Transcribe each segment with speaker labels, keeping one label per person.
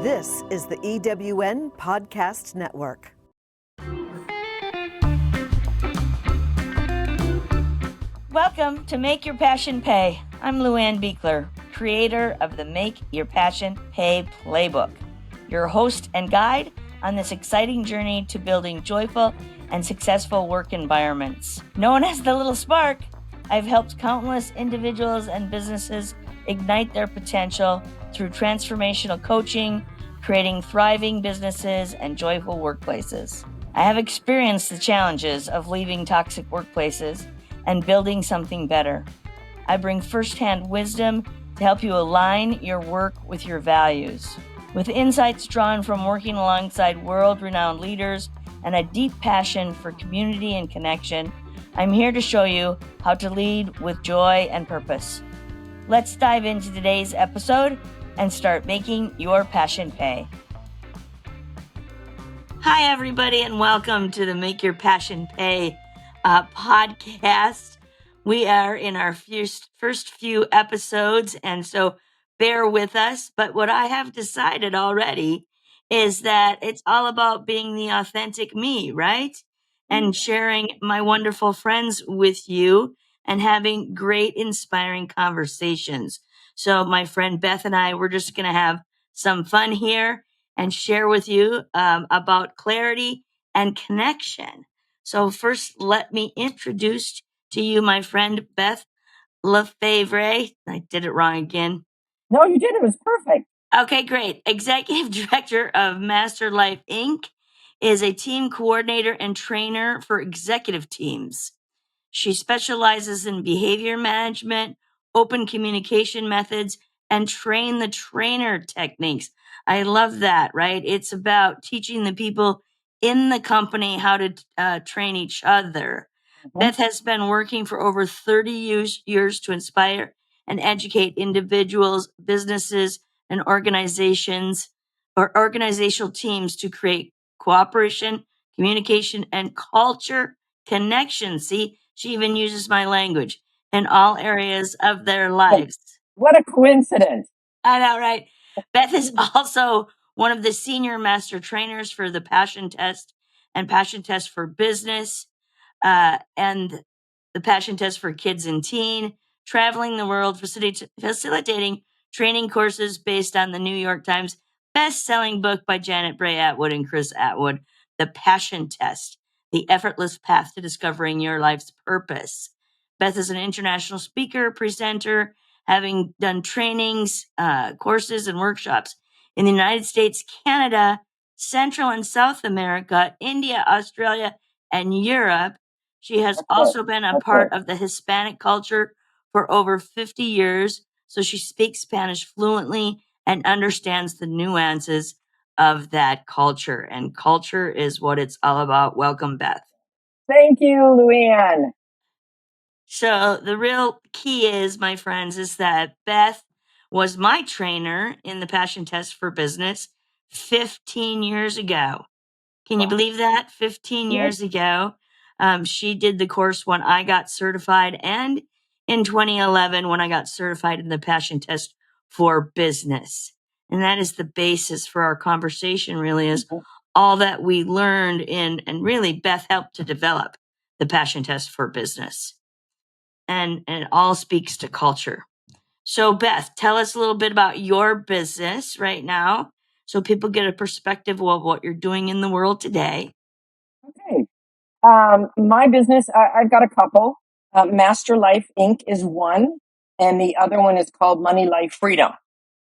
Speaker 1: This is the EWN Podcast Network.
Speaker 2: Welcome to Make Your Passion Pay. I'm Luann Beekler, creator of the Make Your Passion Pay Playbook, your host and guide on this exciting journey to building joyful and successful work environments. Known as the Little Spark, I've helped countless individuals and businesses ignite their potential through transformational coaching, creating thriving businesses and joyful workplaces. I have experienced the challenges of leaving toxic workplaces and building something better. I bring firsthand wisdom to help you align your work with your values. With insights drawn from working alongside world-renowned leaders and a deep passion for community and connection, I'm here to show you how to lead with joy and purpose. Let's dive into today's episode and start making your passion pay. Hi, everybody, and welcome to the Make Your Passion Pay podcast. We are in our first few episodes, and so bear with us. But what I have decided already is that it's all about being the authentic me, right? And sharing my wonderful friends with you and having great, inspiring conversations. So my friend Beth and I, we're just going to have some fun here and share with you about clarity and connection. So first, let me introduce to you my friend Beth Lefevre. I did it wrong again.
Speaker 3: No, you did. It was perfect.
Speaker 2: Okay, great. Executive Director of Master Life Inc. is a team coordinator and trainer for executive teams. She specializes in behavior management, open communication methods, and train the trainer techniques. I love that, right? It's about teaching the people in the company how to train each other.
Speaker 3: Mhm.
Speaker 2: Beth has been working for over 30 years to inspire and educate individuals, businesses, and organizations or organizational teams to create cooperation, communication, and culture connection. See, she even uses my language in all areas of their lives.
Speaker 3: What a coincidence.
Speaker 2: I know, right? Beth is also one of the senior master trainers for the Passion Test and Passion Test for Business, and the Passion Test for Kids and Teen, traveling the world, facilitating training courses based on the New York Times best-selling book by Janet Bray Atwood and Chris Atwood, The Passion Test, The Effortless Path to Discovering Your Life's Purpose. Beth is an international speaker, presenter, having done trainings, courses, and workshops in the United States, Canada, Central and South America, India, Australia, and Europe. She has also been a part of the Hispanic culture for over 50 years, so she speaks Spanish fluently and understands the nuances of that culture. And culture is what it's all about. Welcome, Beth.
Speaker 3: Thank you, Luann.
Speaker 2: So the real key is, my friends, is that Beth was my trainer in the Passion Test for Business 15 years ago. Can you believe that? 15 years ago. She did the course when I got certified, and in 2011 when I got certified in the Passion Test for Business. And that is the basis for our conversation, really, is all that we learned in, and really Beth helped to develop the Passion Test for Business. And it all speaks to culture. So Beth, tell us a little bit about your business right now so people get a perspective of what you're doing in the world today.
Speaker 3: Okay. My business, I've got a couple. Master Life Inc. is one, and the other one is called Money Life Freedom.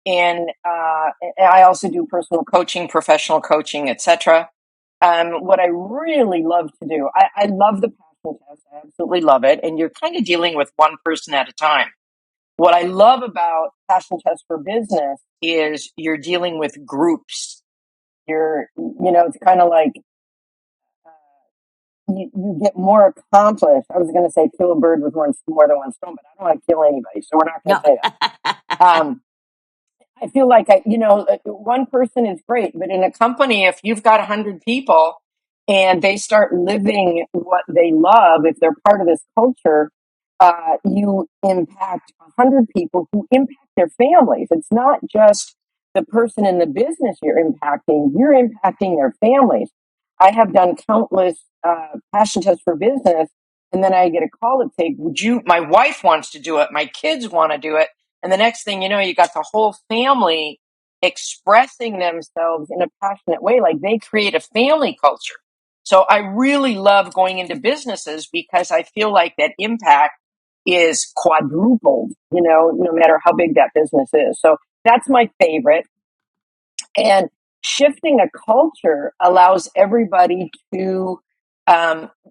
Speaker 3: And I also do personal coaching, professional coaching, etc. What I really love to do, I love the Passion Test. I absolutely love it. And you're kind of dealing with one person at a time. What I love about Passion Test for Business is you're dealing with groups. It's kind of like you get more accomplished. I was going to say kill a bird with more than one stone, but I don't want to kill anybody, so we're not going to say that. I feel like one person is great, but in a company, if you've got 100 people and they start living what they love, if they're part of this culture, you impact 100 people who impact their families. It's not just the person in the business you're impacting their families. I have done countless passion tests for business, and then I get a call that say, my wife wants to do it, my kids want to do it. And the next thing you know, you got the whole family expressing themselves in a passionate way, like they create a family culture. So I really love going into businesses because I feel like that impact is quadrupled, no matter how big that business is. So that's my favorite. And shifting a culture allows everybody to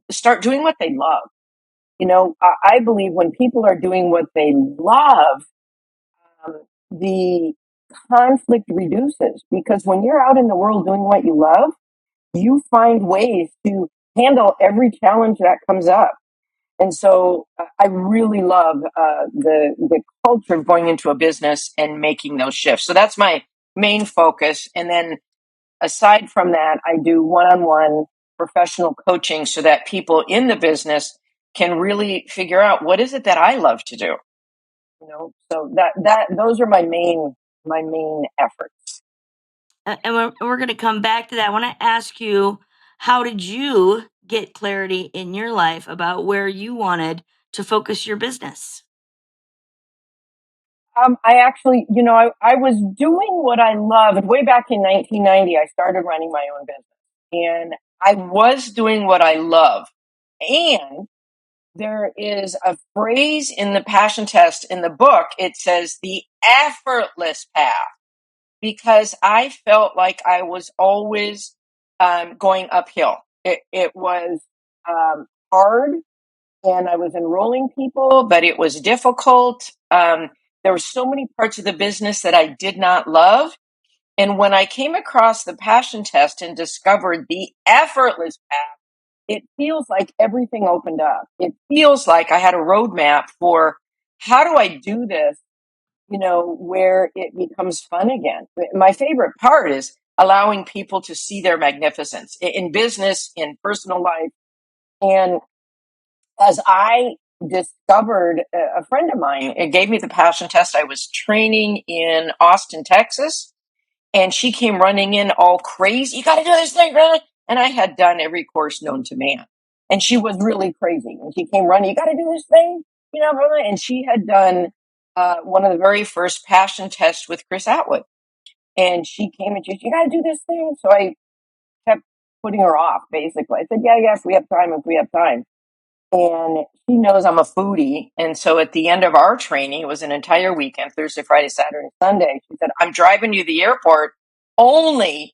Speaker 3: start doing what they love. I believe when people are doing what they love, the conflict reduces, because when you're out in the world doing what you love, you find ways to handle every challenge that comes up. And so I really love the culture of going into a business and making those shifts. So that's my main focus. And then aside from that, I do one-on-one professional coaching so that people in the business can really figure out, what is it that I love to do? So that those are my main efforts.
Speaker 2: And we're going to come back to that. I want to ask you, how did you get clarity in your life about where you wanted to focus your business?
Speaker 3: I actually, I was doing what I loved. Way back in 1990, I started running my own business, and I was doing what I love. And there is a phrase in the passion test in the book. It says the effortless path, because I felt like I was always going uphill. It was hard, and I was enrolling people, but it was difficult. There were so many parts of the business that I did not love. And when I came across the passion test and discovered the effortless path, it feels like everything opened up. It feels like I had a roadmap for, how do I do this, where it becomes fun again. My favorite part is allowing people to see their magnificence in business, in personal life. And as I discovered, a friend of mine, it gave me the passion test. I was training in Austin, Texas, and she came running in all crazy. You got to do this thing, really. And I had done every course known to man. And she was really crazy. And she came running, you got to do this thing, really. And she had done one of the very first passion tests with Chris Atwood. And she came and she said, you got to do this thing. So I kept putting her off, basically. I said, yeah, if we have time. And she knows I'm a foodie. And so at the end of our training, it was an entire weekend, Thursday, Friday, Saturday, Sunday. She said, I'm driving you to the airport only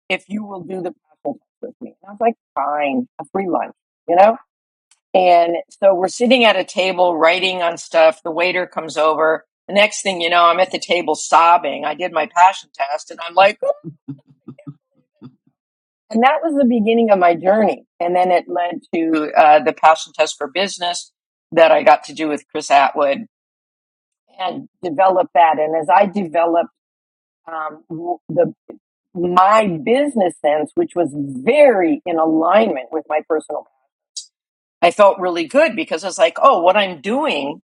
Speaker 3: if you will do the passion test with me. And I was like, fine, a free lunch. And so we're sitting at a table writing on stuff. The waiter comes over. The next thing you know, I'm at the table sobbing. I did my passion test, and I'm like, and that was the beginning of my journey. And then it led to the passion test for business that I got to do with Chris Atwood, and develop that. And as I developed my business sense, which was very in alignment with my personal, I felt really good, because I was like, oh, what I'm doing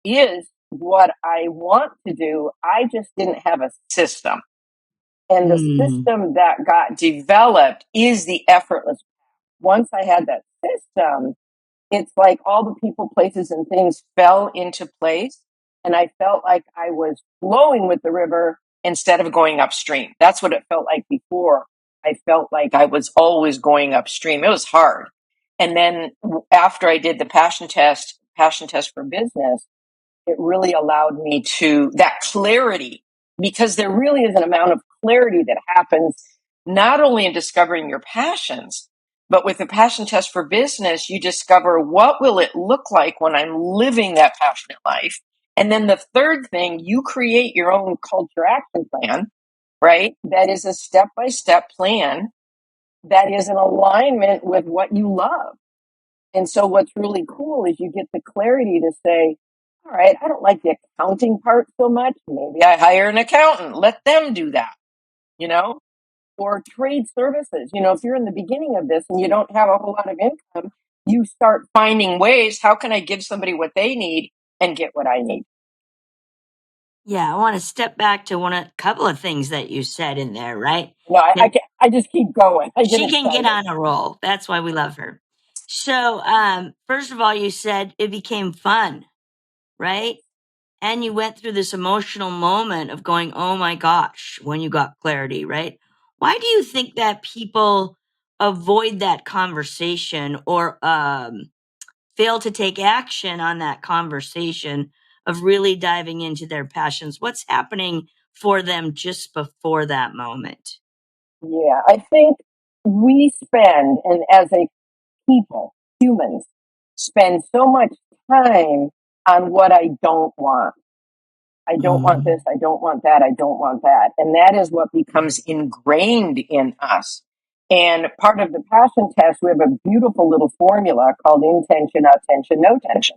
Speaker 3: is what I want to do. I just didn't have a system. And the system that got developed is the effortless. Once I had that system, it's like all the people, places, and things fell into place. And I felt like I was flowing with the river instead of going upstream. That's what it felt like before. I felt like I was always going upstream. It was hard. And then after I did the passion test for business, it really allowed me to that clarity, because there really is an amount of clarity that happens not only in discovering your passions, but with the passion test for business, you discover, what will it look like when I'm living that passionate life? And then the third thing, you create your own culture action plan, right? That is a step-by-step plan that is in alignment with what you love. And so what's really cool is you get the clarity to say, all right, I don't like the accounting part so much. Maybe I hire an accountant, let them do that, or trade services. If you're in the beginning of this and you don't have a whole lot of income, you start finding ways, how can I give somebody what they need and get what I need?
Speaker 2: Yeah, I want to step back to a couple of things that you said in there, right?
Speaker 3: No,
Speaker 2: That
Speaker 3: I just keep going. I get
Speaker 2: she can get
Speaker 3: excited.
Speaker 2: on a roll. That's why we love her. So, first of all, you said it became fun, right? And you went through this emotional moment of going, oh my gosh, when you got clarity, right? Why do you think that people avoid that conversation or fail to take action on that conversation of really diving into their passions? What's happening for them just before that moment?
Speaker 3: Yeah, I think we spend, and as a people, humans, spend so much time on what I don't want. I don't want this.
Speaker 2: Mhm.
Speaker 3: I don't want that. I don't want that. And that is what becomes ingrained in us. And part of the passion test, we have a beautiful little formula called intention, attention, no tension.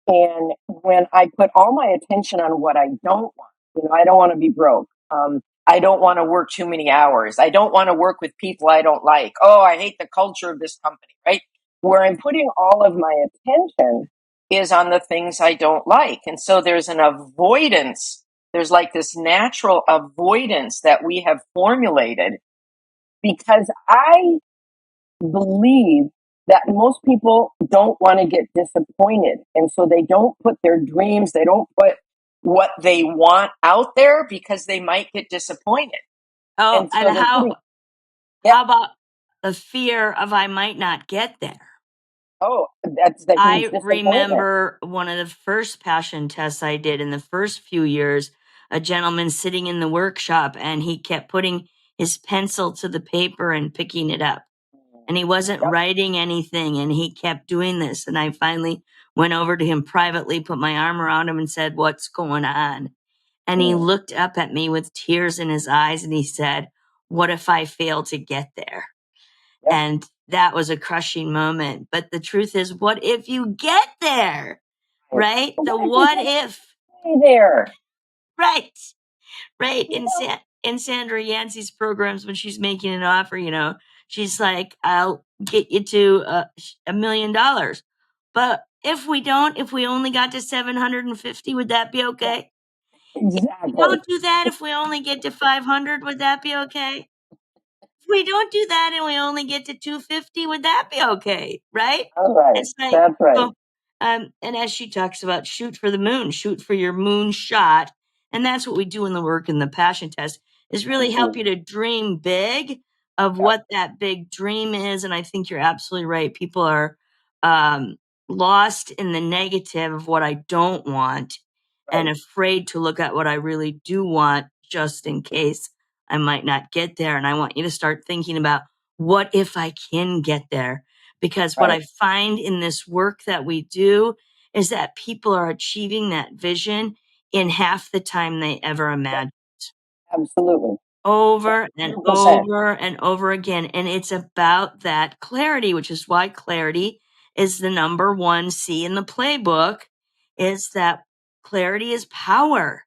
Speaker 3: And when I put all my attention on what I don't want, I don't want to be broke. I don't want to work too many hours. I don't want to work with people I don't like. Oh, I hate the culture of this company, right? Where I'm putting all of my attention is on the things I don't like. And so there's an avoidance. There's like this natural avoidance that we have formulated because I believe that most people don't want to get disappointed. And so they don't put their dreams, they don't put what they want out there because they might get disappointed.
Speaker 2: Oh,
Speaker 3: And
Speaker 2: and
Speaker 3: so they're putting, yeah,
Speaker 2: how about the fear of I might not get there?
Speaker 3: oh, that means
Speaker 2: I
Speaker 3: disappointment.
Speaker 2: remember one of the first passion tests I did in the first few years, a gentleman sitting in the workshop and he kept putting his pencil to the paper and picking it up. And he wasn't
Speaker 3: Yep.
Speaker 2: writing anything and he kept doing this. And I finally went over to him privately, put my arm around him and said, what's going on? And he
Speaker 3: Mm,
Speaker 2: looked up at me with tears in his eyes and he said, what if I fail to get there?
Speaker 3: yeah.
Speaker 2: And that was a crushing moment. But the truth is, what if you get there?
Speaker 3: Right.
Speaker 2: Right?
Speaker 3: But
Speaker 2: The
Speaker 3: what if you
Speaker 2: what
Speaker 3: just
Speaker 2: if,
Speaker 3: stay there?
Speaker 2: right? Right.
Speaker 3: You know,
Speaker 2: In Sandra Yancey's programs, when she's making an offer, she's like, I'll get you to $1 million. But if we only got to 750, would that be
Speaker 3: yeah,
Speaker 2: okay? If we
Speaker 3: exactly.
Speaker 2: don't do that, if we only get to 500, would that be okay? If we don't do that and we only get to 250, would that be okay? Right?
Speaker 3: That's right.
Speaker 2: It's like,
Speaker 3: That's right.
Speaker 2: so, and as she talks about, shoot for the moon, shoot for your moon shot. And that's what we do in the work in the passion test is really help
Speaker 3: Mhm.
Speaker 2: you to dream big of
Speaker 3: Yep.
Speaker 2: what that big dream is. And I think you're absolutely right. People are, um, lost in the negative of what I don't want and
Speaker 3: Right.
Speaker 2: afraid to look at what I really do want just in case I might not get there. And I want you to start thinking about what if I can get there? Because what
Speaker 3: Right.
Speaker 2: I find in this work that we do is that people are achieving that vision in half the time they ever
Speaker 3: Yep.
Speaker 2: imagined,
Speaker 3: Absolutely.
Speaker 2: over and
Speaker 3: 100%.
Speaker 2: over and over again. And it's about that clarity, which is why clarity is the number one C in the playbook, is that clarity is power.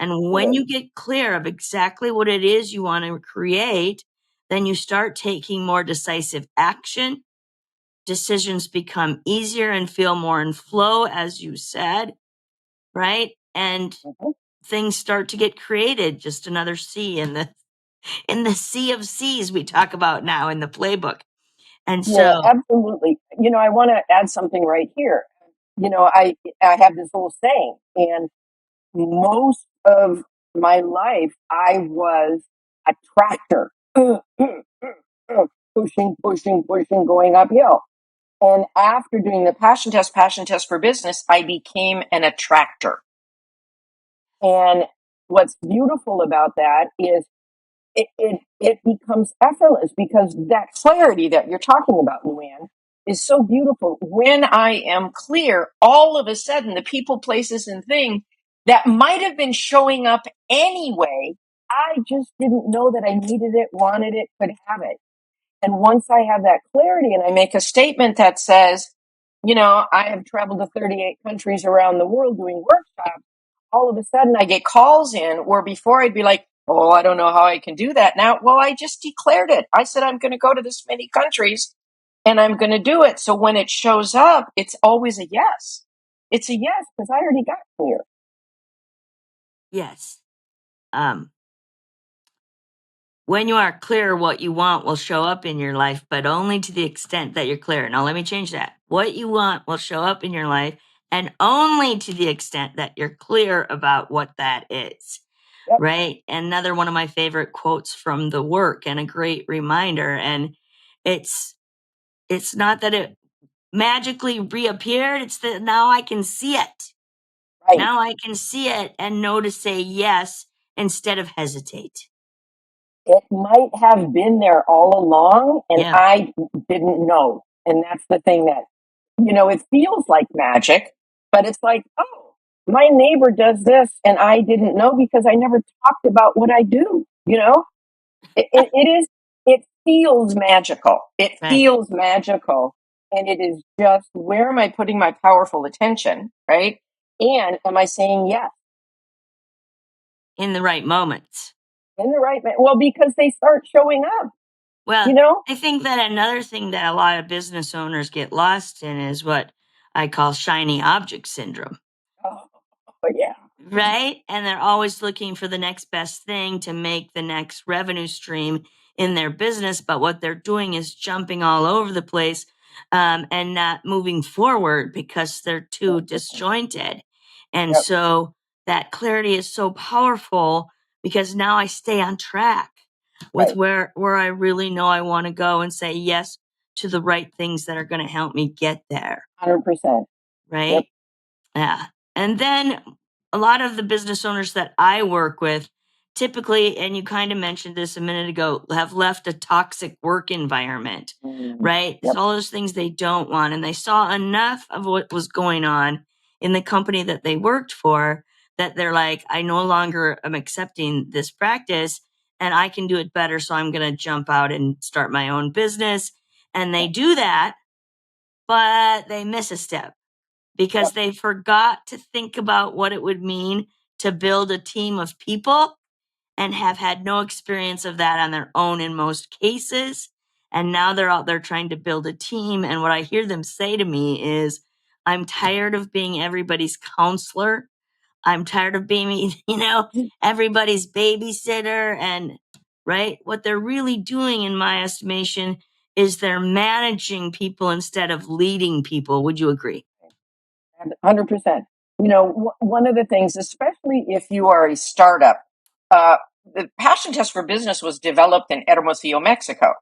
Speaker 2: And
Speaker 3: It
Speaker 2: when
Speaker 3: is.
Speaker 2: you get clear of exactly what it is you want to create, then you start taking more decisive action. Decisions become easier and feel more in flow, as you said, right? And
Speaker 3: Mhm.
Speaker 2: things start to get created. Just another C in the sea of C's we talk about now in the playbook. And
Speaker 3: Yeah,
Speaker 2: so,
Speaker 3: absolutely. I want to add something right here. I have this little saying, and most of my life I was a tractor, pushing, pushing, pushing, going uphill. And after doing the passion test for business, I became an attractor. And what's beautiful about that is it becomes effortless because that clarity that you're talking about, Luann, is so beautiful. When I am clear, all of a sudden, the people, places, and things that might have been showing up anyway, I just didn't know that I needed it, wanted it, could have it. And once I have that clarity and I make a statement that says, I have traveled to 38 countries around the world doing workshops, all of a sudden I get calls in where before I'd be like, oh, I don't know how I can do that now. Well, I just declared it. I said, I'm going to go to this many countries and I'm going to do it. So when it shows up, it's always a yes. It's a yes because I already got clear.
Speaker 2: Yes. When you are clear, what you want will show up in your life, but only to the extent that you're clear. Now, let me change that. What you want will show up in your life, and only to the extent that you're clear about what that is.
Speaker 3: Yep.
Speaker 2: Right? Another one of my favorite quotes from the work, and a great reminder. And it's not that it magically reappeared. It's that now I can see it.
Speaker 3: Right.
Speaker 2: Now I can see it and know to say yes instead of hesitate.
Speaker 3: It might have been there all along, and
Speaker 2: Yeah.
Speaker 3: I didn't know. And that's the thing that, it feels like magic, but it's like, oh, my neighbor does this, and I didn't know because I never talked about what I do. It feels magical. It
Speaker 2: Right.
Speaker 3: feels magical. And it is just, where am I putting my powerful attention, right? And am I saying yes?
Speaker 2: In the right moments.
Speaker 3: In the right, well, because they start showing up.
Speaker 2: Well, I think that another thing that a lot of business owners get lost in is what I call shiny object syndrome.
Speaker 3: Oh, yeah.
Speaker 2: Right? And they're always looking for the next best thing to make the next revenue stream in their business. But what they're doing is jumping all over the place and not moving forward because they're too disjointed. And
Speaker 3: Yep.
Speaker 2: so that clarity is so powerful because now I stay on track with where I really know I want to go and say yes to the right things that are going to help me get there.
Speaker 3: 100%.
Speaker 2: Right?
Speaker 3: Yep.
Speaker 2: Yeah. And then a lot of the business owners that I work with typically, and you kind of mentioned this a minute ago, have left a toxic work environment, right?
Speaker 3: Yep.
Speaker 2: So all those things they don't want. And they saw enough of what was going on in the company that they worked for that they're like, I no longer am accepting this practice and I can do it better. So I'm going to jump out and start my own business. And they do that, but they miss a step because they forgot to think about what it would mean to build a team of people and have had no experience of that on their own in most cases. And now they're out there trying to build a team. And what I hear them say to me is, I'm tired of being everybody's counselor. I'm tired of being, everybody's babysitter. And right, what they're really doing, in my estimation, is they're managing people instead of leading people. Would you agree?
Speaker 3: 100%. One of the things, especially if you are a startup, the passion test for business was developed in Hermosillo, Mexico.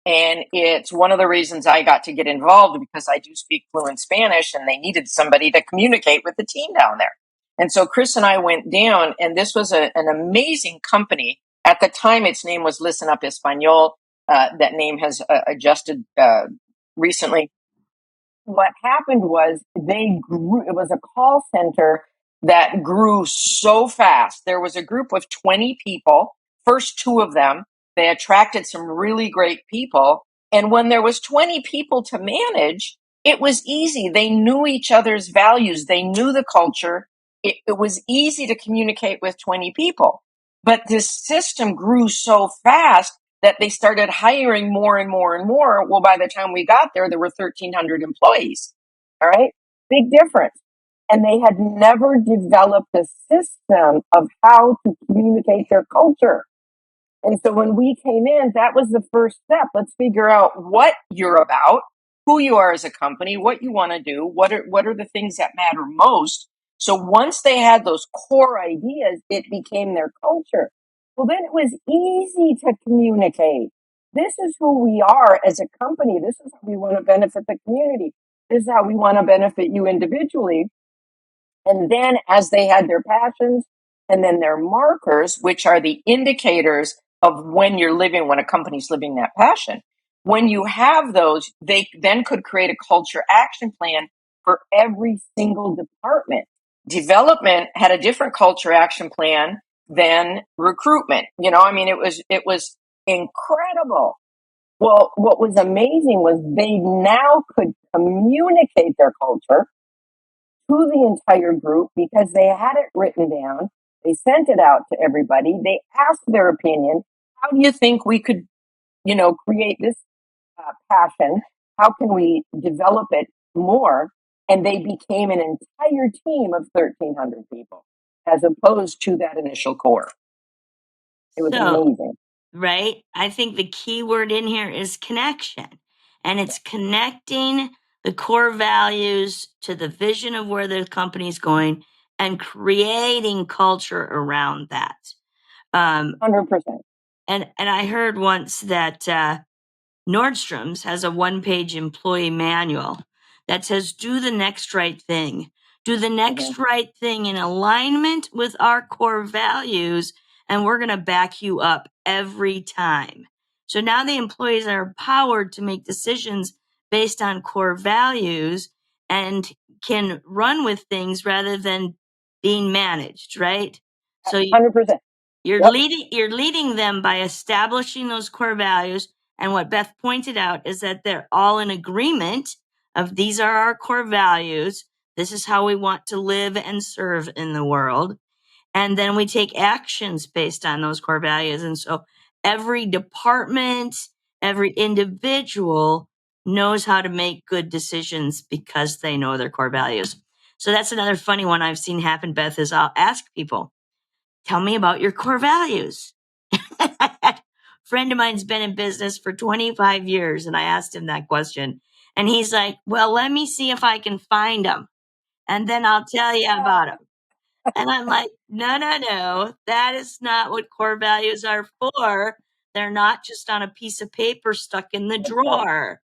Speaker 3: And it's one of the reasons I got to get involved, because I do speak fluent Spanish and they needed somebody to communicate with the team down there. And so Chris and I went down, and this was an amazing company. At the time, its name was Listen Up Espanol. That name has adjusted recently. What happened was they grew. It was a call center that grew so fast. There was a group of 20 people, first two of them. They attracted some really great people. And when there was 20 people to manage, it was easy. They knew each other's values. They knew the culture. It was easy to communicate with 20 people. But this system grew so fast that they started hiring more and more and more. Well, by the time we got there, there were 1,300 employees. All right. Big difference. And they had never developed a system of how to communicate their culture. And so when we came in, that was the first step. Let's figure out what you're about, who you are as a company, what you want to do, what are the things that matter most. So once they had those core ideas, it became their culture. Well, then it was easy to communicate. This is who we are as a company. This is how we want to benefit the community. This is how we want to benefit you individually. And then as they had their passions and then their markers, which are the indicators of when a company's living that passion, when you have those, they then could create a culture action plan for every single department. Development had a different culture action plan than recruitment. It was incredible. Well, what was amazing was they now could communicate their culture to the entire group because they had it written down. They sent it out to everybody. They asked their opinion. How do you think we could, create this passion? How can we develop it more? And they became an entire team of 1,300 people. as opposed to that initial core. It was
Speaker 2: So,
Speaker 3: amazing.
Speaker 2: right? I think the key word in here is connection. And it's connecting the core values to the vision of where the company's going and creating culture around that.
Speaker 3: 100%.
Speaker 2: And I heard once that Nordstrom's has a one-page employee manual that says, do the next right thing. Do the next right thing in alignment with our core values, and we're going to back you up every time. So now the employees are empowered to make decisions based on core values and can run with things rather than being managed, right? So
Speaker 3: 100%.
Speaker 2: you're
Speaker 3: Yep.
Speaker 2: leading them by establishing those core values. And what Beth pointed out is that they're all in agreement of these are our core values. This is how we want to live and serve in the world. And then we take actions based on those core values. And so every department, every individual knows how to make good decisions because they know their core values. So that's another funny one I've seen happen, Beth, is I'll ask people, tell me about your core values. A friend of mine's been in business for 25 years, and I asked him that question. And he's like, well, let me see if I can find them, and then I'll tell you about them. And I'm like, no, no, no. That is not what core values are for. They're not just on a piece of paper stuck in the drawer.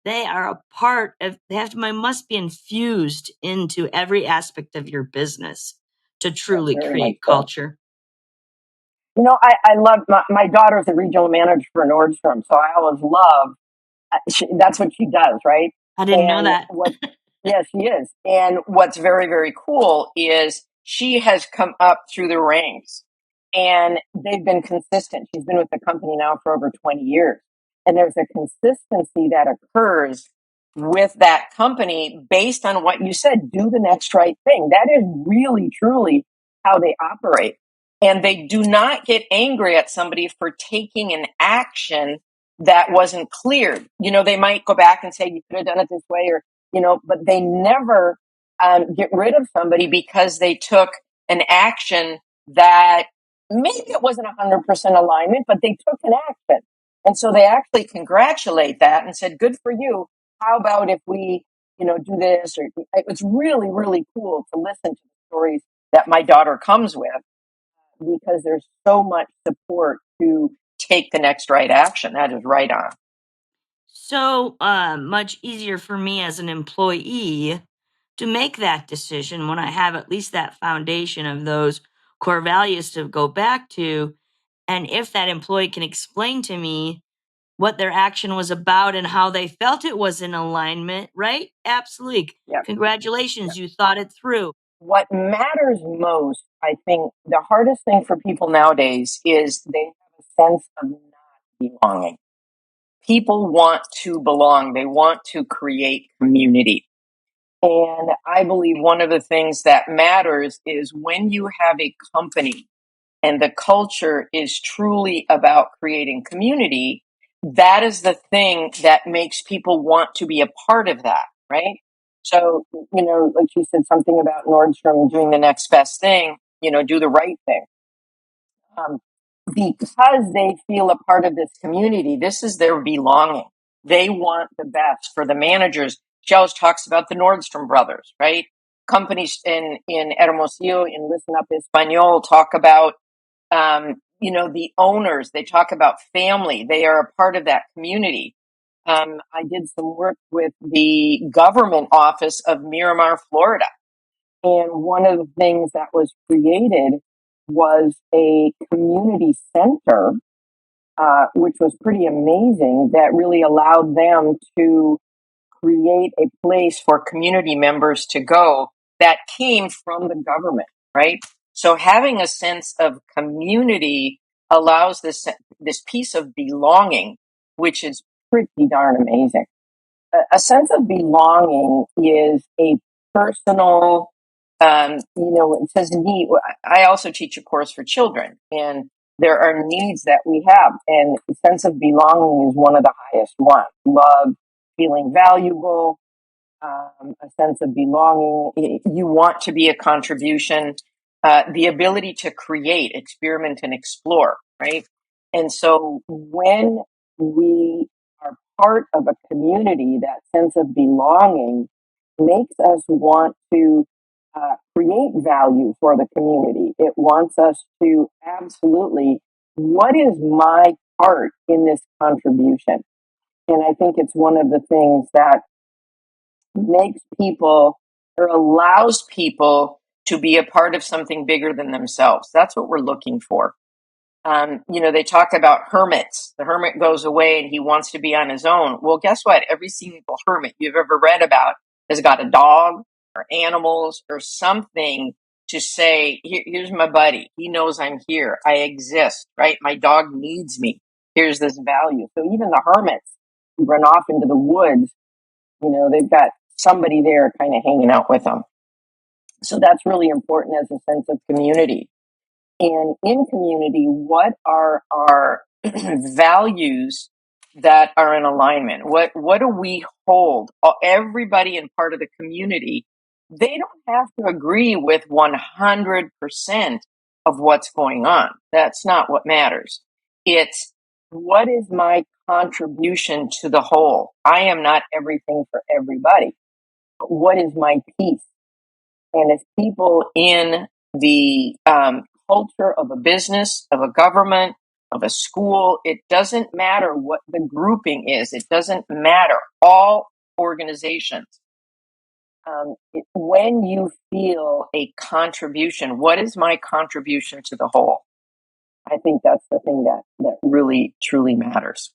Speaker 2: They are a part of, must be infused into every aspect of your business to
Speaker 3: Yeah,
Speaker 2: truly
Speaker 3: very much
Speaker 2: create
Speaker 3: so.
Speaker 2: culture.
Speaker 3: I love my daughter's a regional manager for Nordstrom, so I always love that's what she does, right?
Speaker 2: I didn't know
Speaker 3: And
Speaker 2: that.
Speaker 3: yeah, she is. And what's very, very cool is she has come up through the ranks and they've been consistent. She's been with the company now for over 20 years. And there's a consistency that occurs with that company based on what you said, do the next right thing. That is really, truly how they operate. And they do not get angry at somebody for taking an action that wasn't cleared. They might go back and say, you could have done it this way, or, but they never get rid of somebody because they took an action that maybe it wasn't 100% alignment, but they took an action. And so they actually congratulate that and said, good for you. How about if we, do this? Or it was really, really cool to listen to the stories that my daughter comes with because there's so much support to take the next right action. That is right on.
Speaker 2: So much easier for me as an employee to make that decision when I have at least that foundation of those core values to go back to. And if that employee can explain to me what their action was about and how they felt it was in alignment, right? Absolutely.
Speaker 3: Yeah.
Speaker 2: Congratulations, you thought it through.
Speaker 3: What matters most, I think, the hardest thing for people nowadays is they have a sense of not belonging. People want to belong. They want to create community. And I believe one of the things that matters is when you have a company and the culture is truly about creating community, that is the thing that makes people want to be a part of that, right? So, like you said, something about Nordstrom doing the next best thing, do the right thing. Because they feel a part of this community, this is their belonging. They want the best for the managers. She always talks about the Nordstrom brothers, right? Companies in Hermosillo, in Listen Up Espanol, talk about the owners. They talk about family. They are a part of that community. I did some work with the government office of Miramar, Florida. And one of the things that was created was a community center, which was pretty amazing, that really allowed them to create a place for community members to go that came from the government, right? So having a sense of community allows this piece of belonging, which is pretty darn amazing. A sense of belonging is a personal, it says need. I also teach a course for children, and there are needs that we have, and the sense of belonging is one of the highest ones. Love, feeling valuable, a sense of belonging. You want to be a contribution. the ability to create, experiment, and explore, right? And so when we are part of a community, that sense of belonging makes us want to create value for the community. It wants us to absolutely, what is my part in this contribution? And I think it's one of the things that makes people or allows people to be a part of something bigger than themselves. That's what we're looking for. They talk about hermits. The hermit goes away and he wants to be on his own. Well, guess what? Every single hermit you've ever read about has got a dog or animals or something to say, here's my buddy. He knows I'm here. I exist, right? My dog needs me. Here's this value. So even the hermits who run off into the woods, they've got somebody there kind of hanging out with them. So that's really important as a sense of community. And in community, what are our values that are in alignment? What do we hold? Everybody in part of the community, they don't have to agree with 100% of what's going on. That's not what matters. It's what is my contribution to the whole? I am not everything for everybody. But what is my piece? And if people in the culture of a business, of a government, of a school, it doesn't matter what the grouping is. It doesn't matter. All organizations. When you feel a contribution, what is my contribution to the whole? I think that's the thing that really, truly matters.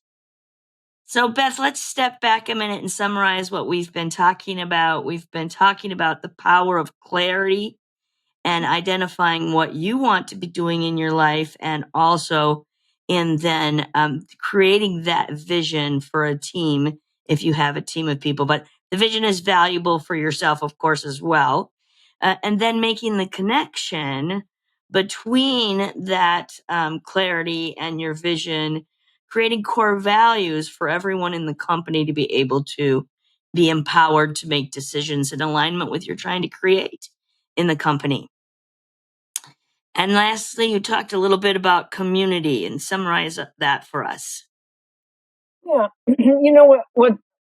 Speaker 2: So, Beth, let's step back a minute and summarize what we've been talking about. We've been talking about the power of clarity and identifying what you want to be doing in your life, and also in then creating that vision for a team if you have a team of people. But the vision is valuable for yourself, of course, as well. And then making the connection between that clarity and your vision, creating core values for everyone in the company to be able to be empowered to make decisions in alignment with what you're trying to create in the company. And lastly, you talked a little bit about community, and summarize that for us.
Speaker 3: Yeah,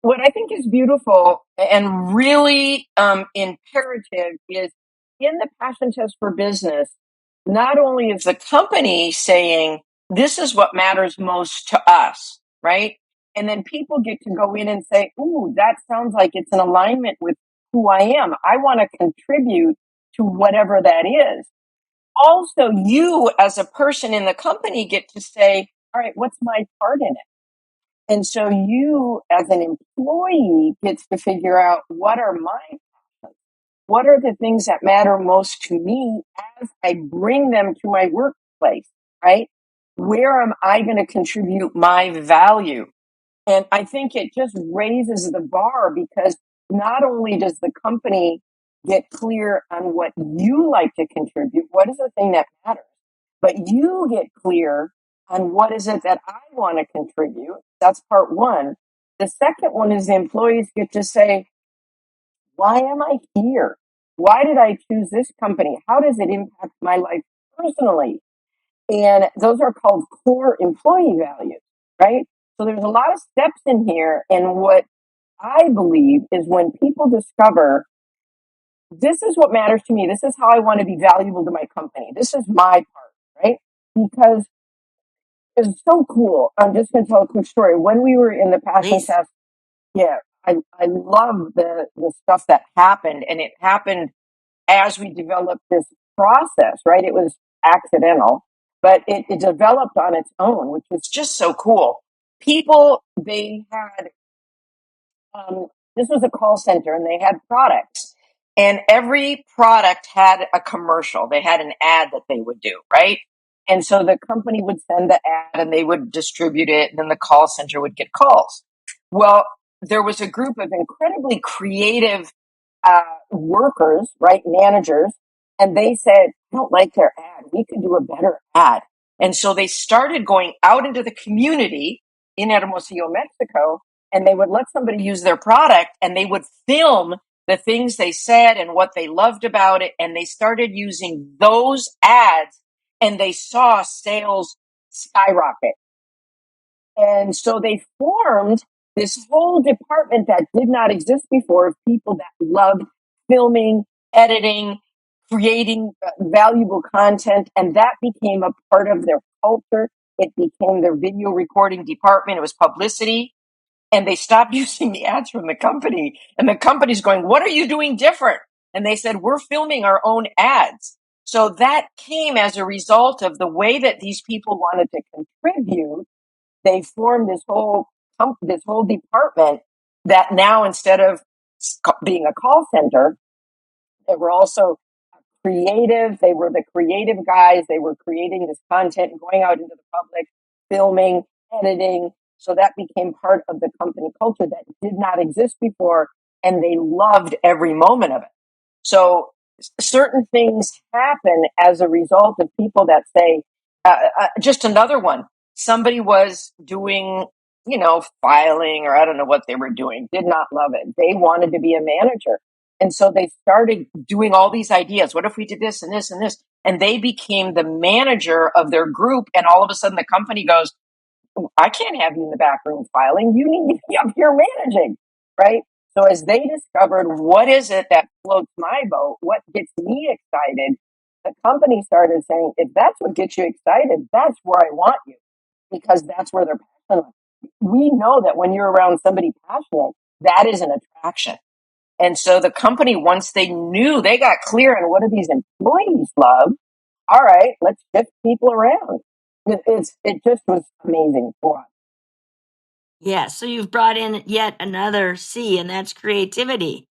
Speaker 3: what I think is beautiful and really imperative is in the passion test for business. Not only is the company saying this is what matters most to us, right? And then people get to go in and say, "Ooh, that sounds like it's in alignment with who I am. I want to contribute to whatever that is." Also, you as a person in the company get to say, "All right, what's my part in it?" And so you as an employee gets to figure out what are the things that matter most to me as I bring them to my workplace, right? Where am I going to contribute my value? And I think it just raises the bar because not only does the company get clear on what you like to contribute, what is the thing that matters, but you get clear on what is it that I want to contribute. That's part one. The second one is the employees get to say, why am I here? Why did I choose this company? How does it impact my life personally? And those are called core employee values, right? So there's a lot of steps in here. And what I believe is when people discover this is what matters to me, this is how I want to be valuable to my company, this is my part, right? Because it's so cool. I'm just going to tell a quick story. When we were in the passion test, I love the stuff that happened. And it happened as we developed this process, right? It was accidental, but it developed on its own, which was just so cool. People, they had, this was a call center and they had products, and every product had a commercial. They had an ad that they would do, right? And so the company would send the ad and they would distribute it, and then the call center would get calls. Well, there was a group of incredibly creative workers, right, managers, and they said, I don't like their ad. We could do a better ad. And so they started going out into the community in Hermosillo, Mexico, and they would let somebody use their product and they would film the things they said and what they loved about it. And they started using those ads and they saw sales skyrocket. And so they formed this whole department that did not exist before of people that loved filming, editing, creating valuable content. And that became a part of their culture. It became their video recording department. It was publicity. And they stopped using the ads from the company. And the company's going, what are you doing different? And they said, we're filming our own ads. So that came as a result of the way that these people wanted to contribute. They formed this whole department that now, instead of being a call center, they were also creative. They were the creative guys. They were creating this content and going out into the public, filming, editing. So that became part of the company culture that did not exist before. And they loved every moment of it. So certain things happen as a result of people that say, just another one. Somebody was doing, filing, or I don't know what they were doing, did not love it. They wanted to be a manager. And so they started doing all these ideas. What if we did this and this and this? And they became the manager of their group. And all of a sudden the company goes, I can't have you in the back room filing. You need to be up here managing, right? So as they discovered, what is it that floats my boat? What gets me excited? The company started saying, if that's what gets you excited, that's where I want you, because that's where they're passionate. We know that when you're around somebody passionate, that is an attraction. And so the company, once they knew, they got clear on what do these employees love. All right, let's shift people around. It just was amazing for us.
Speaker 2: Yeah, so you've brought in yet another C, and that's creativity,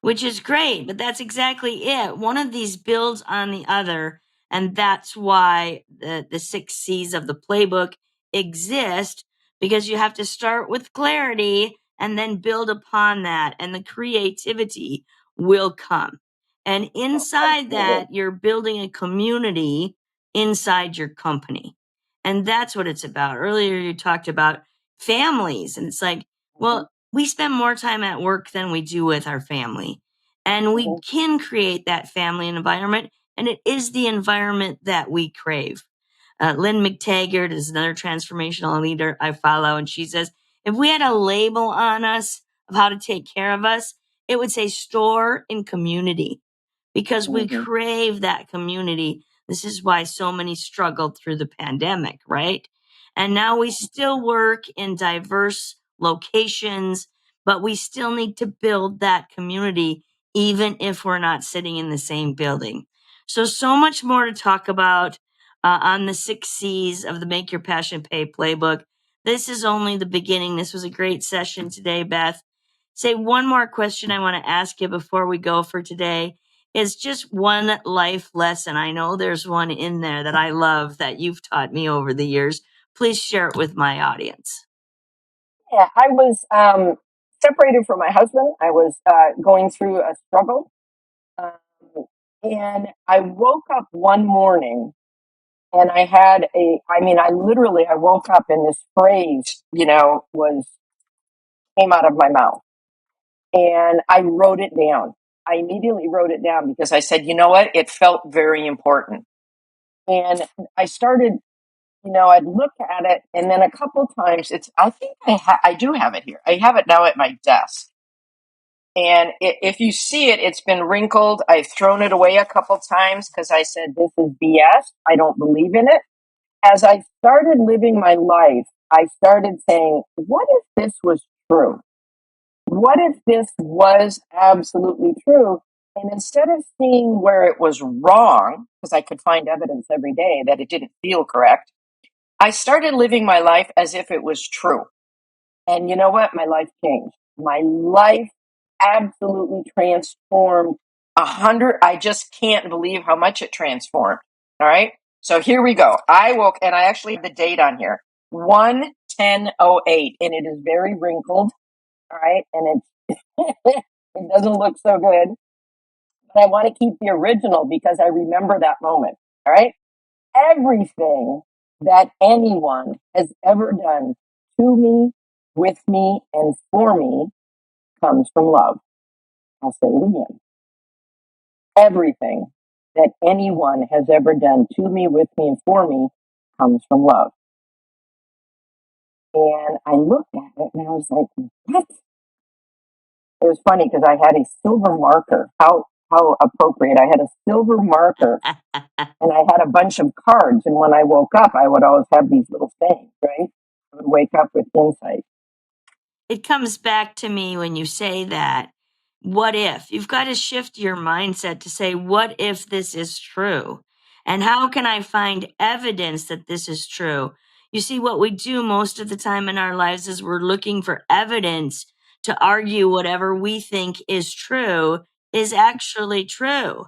Speaker 2: which is great, but that's exactly it. One of these builds on the other, and that's why the 6 C's of the playbook exist, because you have to start with clarity and then build upon that, and the creativity will come. And inside that, you're building a community inside your company. And that's what it's about. Earlier, you talked about families. And it's like, well, we spend more time at work than we do with our family. And we can create that family environment. And it is the environment that we crave. Lynn McTaggart is another transformational leader I follow. And she says, if we had a label on us of how to take care of us, it would say store in community, because we crave that community. This is why so many struggled through the pandemic, right? And now we still work in diverse locations, but we still need to build that community, even if we're not sitting in the same building. So much more to talk about on the 6 C's of the Make Your Passion Pay playbook. This is only the beginning. This was a great session today, Beth. Say one more question I want to ask you before we go for today is just one life lesson. I know there's one in there that I love that you've taught me over the years. Please share it with my audience.
Speaker 3: Yeah, I was separated from my husband. I was going through a struggle. Um, and I woke up one morning and I had I woke up and this phrase, came out of my mouth, and I wrote it down. I immediately wrote it down because I said, you know what? It felt very important. And I started, I'd look at it, and then a couple times I do have it here. I have it now at my desk. And if you see it, it's been wrinkled. I've thrown it away a couple times because I said, this is BS. I don't believe in it. As I started living my life, I started saying, what if this was true? What if this was absolutely true? And instead of seeing where it was wrong, because I could find evidence every day that it didn't feel correct, I started living my life as if it was true. And you know what? My life changed. My life absolutely transformed 100. I just can't believe how much it transformed. All right. So here we go. I woke, and I actually have the date on here, 1/10/08, and it is very wrinkled. All right. And it doesn't look so good, but I want to keep the original because I remember that moment. All right. Everything that anyone has ever done to me, with me, and for me comes from love. I'll say it again. Everything that anyone has ever done to me, with me, and for me comes from love. And I looked at it and I was like, what? It was funny because I had a silver marker. How appropriate. I had a silver marker and I had a bunch of cards. And when I woke up, I would always have these little sayings, right? I would wake up with insight.
Speaker 2: It comes back to me when you say that. What if? You've got to shift your mindset to say, what if this is true? And how can I find evidence that this is true? You see, what we do most of the time in our lives is we're looking for evidence to argue whatever we think is true is actually true.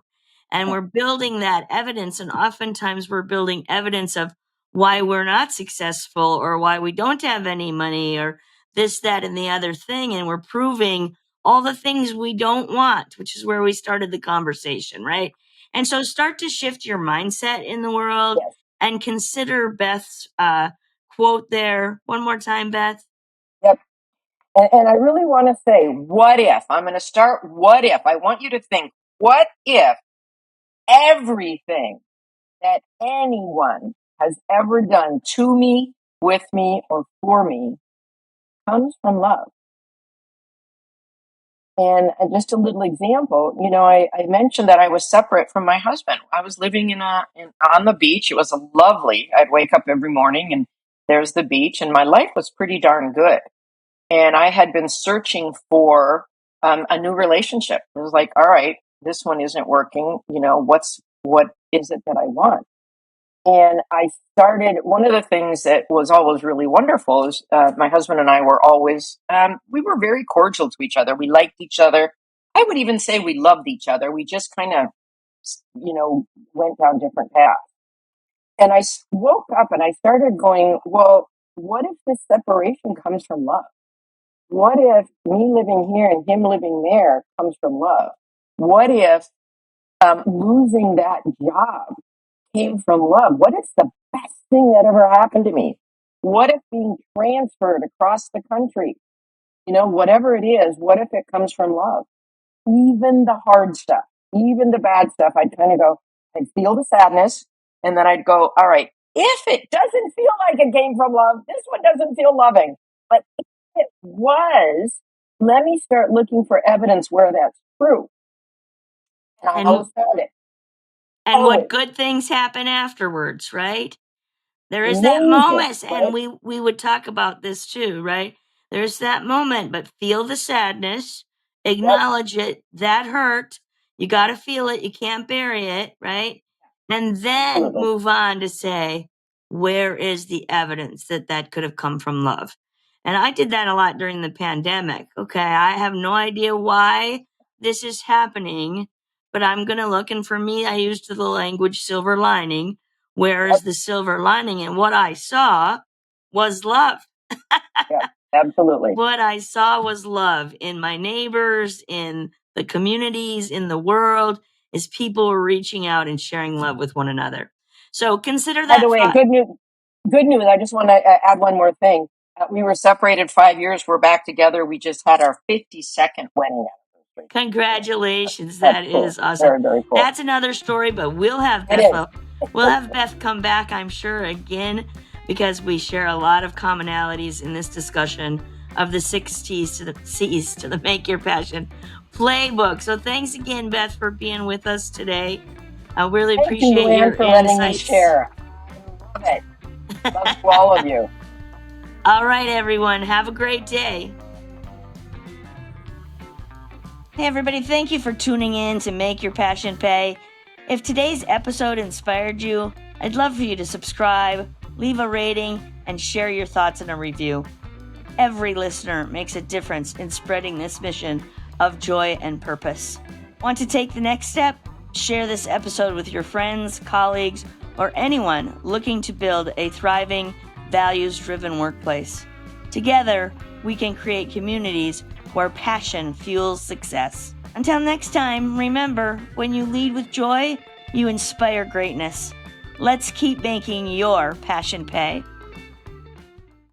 Speaker 2: And we're building that evidence. And oftentimes we're building evidence of why we're not successful or why we don't have any money or this, that, and the other thing. And we're proving all the things we don't want, which is where we started the conversation, right? And so start to shift your mindset in the world
Speaker 3: Yes.
Speaker 2: and consider Beth's quote there. One more time, Beth.
Speaker 3: Yep. And I really want to say, what if? I'm going to start, what if? I want you to think, what if everything that anyone has ever done to me, with me, or for me comes from love? And just a little example, I mentioned that I was separate from my husband. I was living on the beach. It was lovely. I'd wake up every morning and there's the beach, and my life was pretty darn good. And I had been searching for a new relationship. It was like, all right, this one isn't working. What is it that I want? And I started, one of the things that was always really wonderful is my husband and I were always, we were very cordial to each other. We liked each other. I would even say we loved each other. We just kind of, went down different paths. And I woke up and I started going, well, what if this separation comes from love? What if me living here and him living there comes from love? What if losing that job came from love? What is the best thing that ever happened to me? What if being transferred across the country, whatever it is, what if it comes from love? Even the hard stuff, even the bad stuff, I'd kind of go, I'd feel the sadness, and then I'd go, all right, if it doesn't feel like it came from love, this one doesn't feel loving. But if it was, let me start looking for evidence where that's true. And I always found it.
Speaker 2: And what good things happen afterwards, right? There is that
Speaker 3: Amazing,
Speaker 2: moment,
Speaker 3: right?
Speaker 2: and we would talk about this too, right? There's that moment, but feel the sadness, acknowledge it, that hurt. You got to feel it, you can't bury it, right? And then
Speaker 3: Absolutely.
Speaker 2: move on to say, where is the evidence that that could have come from love? And I did that a lot during the pandemic. Okay, I have no idea why this is happening, but I'm going to look. And for me, I used the language silver lining. Where is the silver lining? And what I saw was love.
Speaker 3: Yeah, absolutely.
Speaker 2: What I saw was love in my neighbors, in the communities, in the world, as people were reaching out and sharing love with one another. So consider
Speaker 3: By
Speaker 2: that
Speaker 3: the way,
Speaker 2: thought.
Speaker 3: good news. Good news. I just want to add one more thing. We were separated 5 years. We're back together. We just had our 52nd wedding anniversary.
Speaker 2: Congratulations.
Speaker 3: That's
Speaker 2: That
Speaker 3: cool.
Speaker 2: is awesome.
Speaker 3: Very, very cool.
Speaker 2: That's another story, but we'll have
Speaker 3: It
Speaker 2: Beth
Speaker 3: is.
Speaker 2: we'll have Beth come back, I'm sure, again, because we share a lot of commonalities in this discussion of the 6 T's to the C's to the Make Your Passion playbook. So thanks again, Beth, for being with us today. I really
Speaker 3: Thank you,
Speaker 2: appreciate
Speaker 3: Luann,
Speaker 2: your
Speaker 3: for letting me
Speaker 2: insights.
Speaker 3: share. I love it. Love to all of you.
Speaker 2: All right, everyone. Have a great day. Hey, everybody. Thank you for tuning in to Make Your Passion Pay. If today's episode inspired you, I'd love for you to subscribe, leave a rating, and share your thoughts in a review. Every listener makes a difference in spreading this mission of joy and purpose. Want to take the next step? Share this episode with your friends, colleagues, or anyone looking to build a thriving, values-driven workplace. Together, we can create communities where passion fuels success. Until next time, remember, when you lead with joy, you inspire greatness. Let's keep making your passion pay.